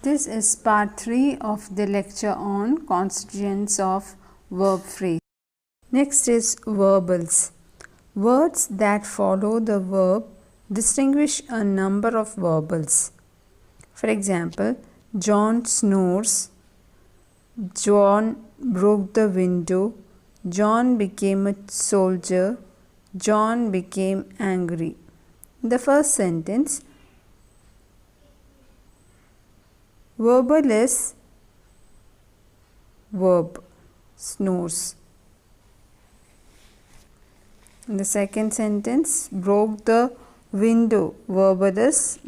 This is part 3 of the lecture on constituents of verb phrase. Next is verbals. Words that follow the verb distinguish a number of verbals. For example, John snores, John broke the window, John became a soldier, John became angry. In the first sentence, verbal is verb, snores. In the second sentence, broke the window, verbal is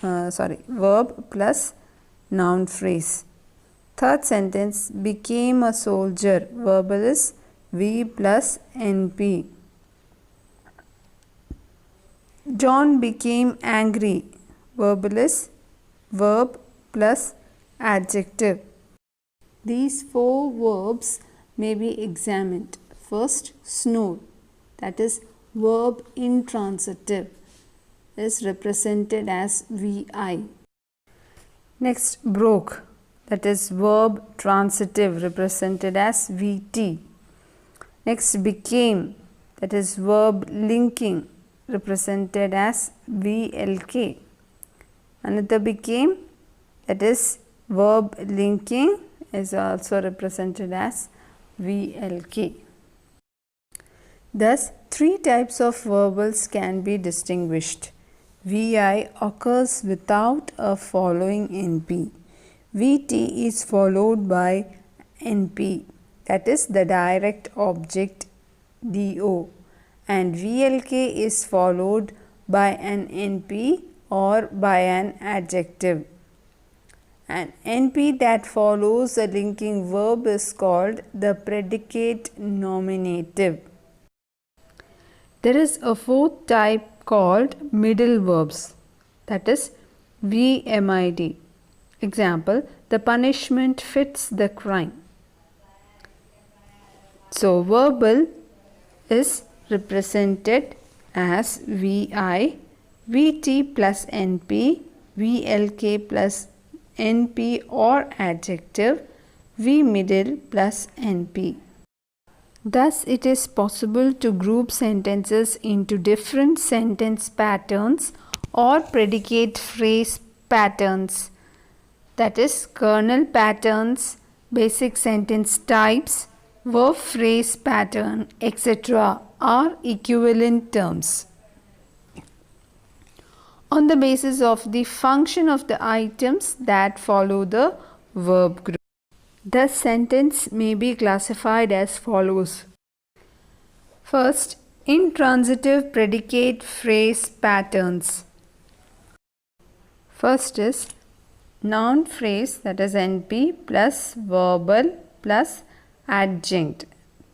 verb plus noun phrase. Third sentence, became a soldier, verbal is V plus NP. John became angry, verbal is verb plus adjective. These 4 verbs may be examined. First, snore, that is verb intransitive, is represented as VI. Next, broke, that is verb transitive, represented as VT. Next, became, that is verb linking, represented as VLK. Another became, that is verb linking, is also represented as VLK. Thus, 3 types of verbals can be distinguished. VI occurs without a following NP. VT is followed by NP, that is the direct object DO, and VLK is followed by an NP or by an adjective. An NP that follows a linking verb is called the predicate nominative. There is a 4th type called middle verbs, that is VMID. Example, the punishment fits the crime. So, verbal is represented as VI, VT plus NP, VLK plus NP or adjective, V middle plus NP. Thus, it is possible to group sentences into different sentence patterns or predicate phrase patterns, that is kernel patterns, basic sentence types, verb phrase pattern, etc. are equivalent terms on the basis of the function of the items that follow the verb group. The sentence may be classified as follows. First, intransitive predicate phrase patterns. First is noun phrase, that is NP plus verbal plus adjunct.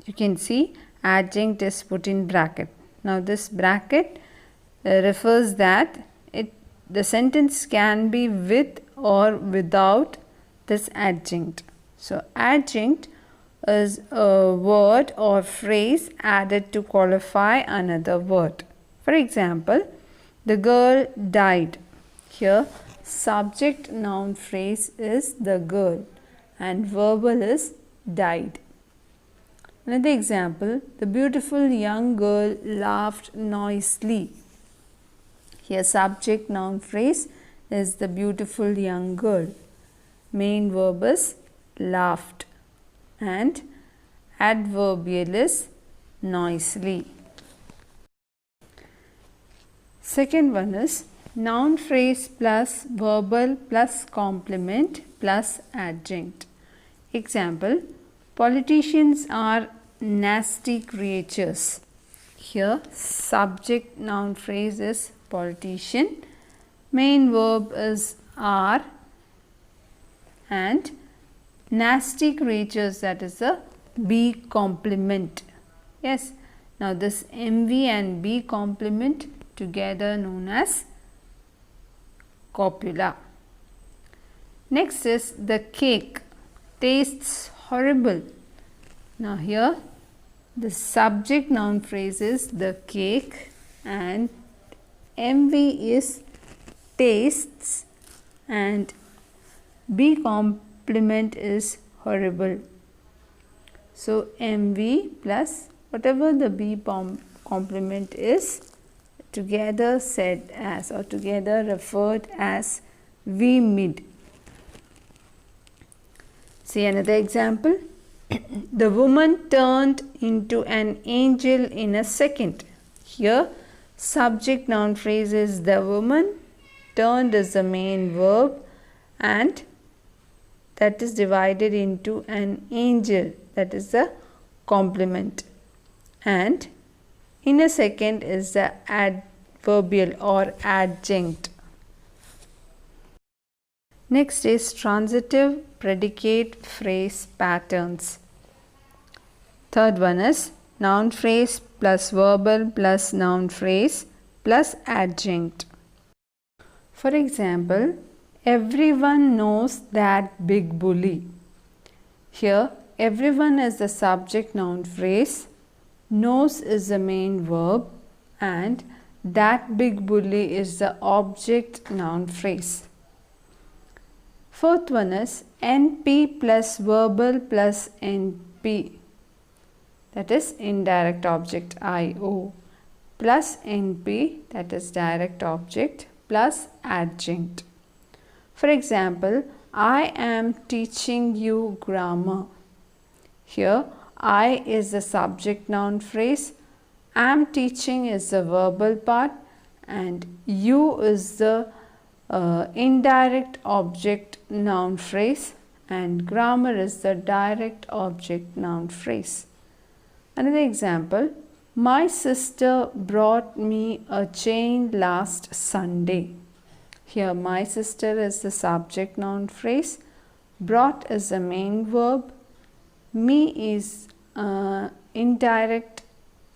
You can see adjunct is put in bracket. Now this bracket refers that the sentence can be with or without this adjunct. So adjunct is a word or phrase added to qualify another word. For example, the girl died. Here subject noun phrase is the girl and verbal is died. Another example, the beautiful young girl laughed noisily. Here subject noun phrase is the beautiful young girl. Main verb is laughed and adverbial is noisily. Second one is noun phrase plus verbal plus complement plus adjunct. Example, politicians are nasty creatures. Here subject noun phrase is politician, main verb is are, and nasty creatures, that is a be complement. Yes, now this MV and be complement together known as copula. Next is the cake tastes horrible. Now here the subject noun phrase is the cake and MV is tastes and be complement is horrible. So MV plus whatever the be complement is together said as or together referred as V mid. See another example. The woman turned into an angel in a second. Here subject noun phrase is the woman, turned is the main verb, and that is divided into an angel, that is the complement, and in a second is the adverbial or adjunct. Next is transitive predicate phrase patterns. Third one is noun phrase plus verbal plus noun phrase plus adjunct. For example, everyone knows that big bully. Here, everyone is the subject noun phrase, knows is the main verb, and that big bully is the object noun phrase. Fourth one is NP plus verbal plus NP, that is indirect object IO, plus NP, that is direct object, plus adjunct. For example, I am teaching you grammar. Here, I is the subject noun phrase, am teaching is the verbal part, and you is the indirect object noun phrase, and grammar is the direct object noun phrase. Another example, my sister brought me a chain last Sunday. Here my sister is the subject noun phrase, brought is the main verb, me is indirect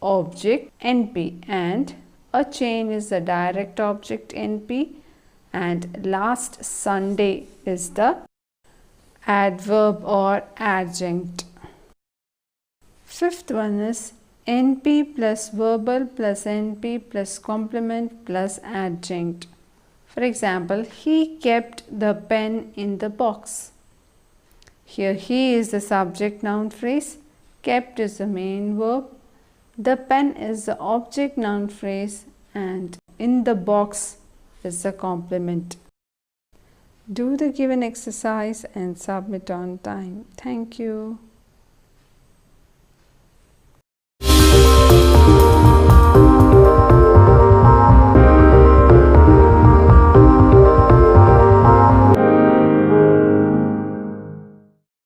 object NP, and a chain is the direct object NP, and last Sunday is the adverb or adjunct. Fifth one is NP plus verbal plus NP plus complement plus adjunct. For example, he kept the pen in the box. Here he is the subject noun phrase, kept is the main verb, the pen is the object noun phrase, and in the box is the complement. Do the given exercise and submit on time. Thank you.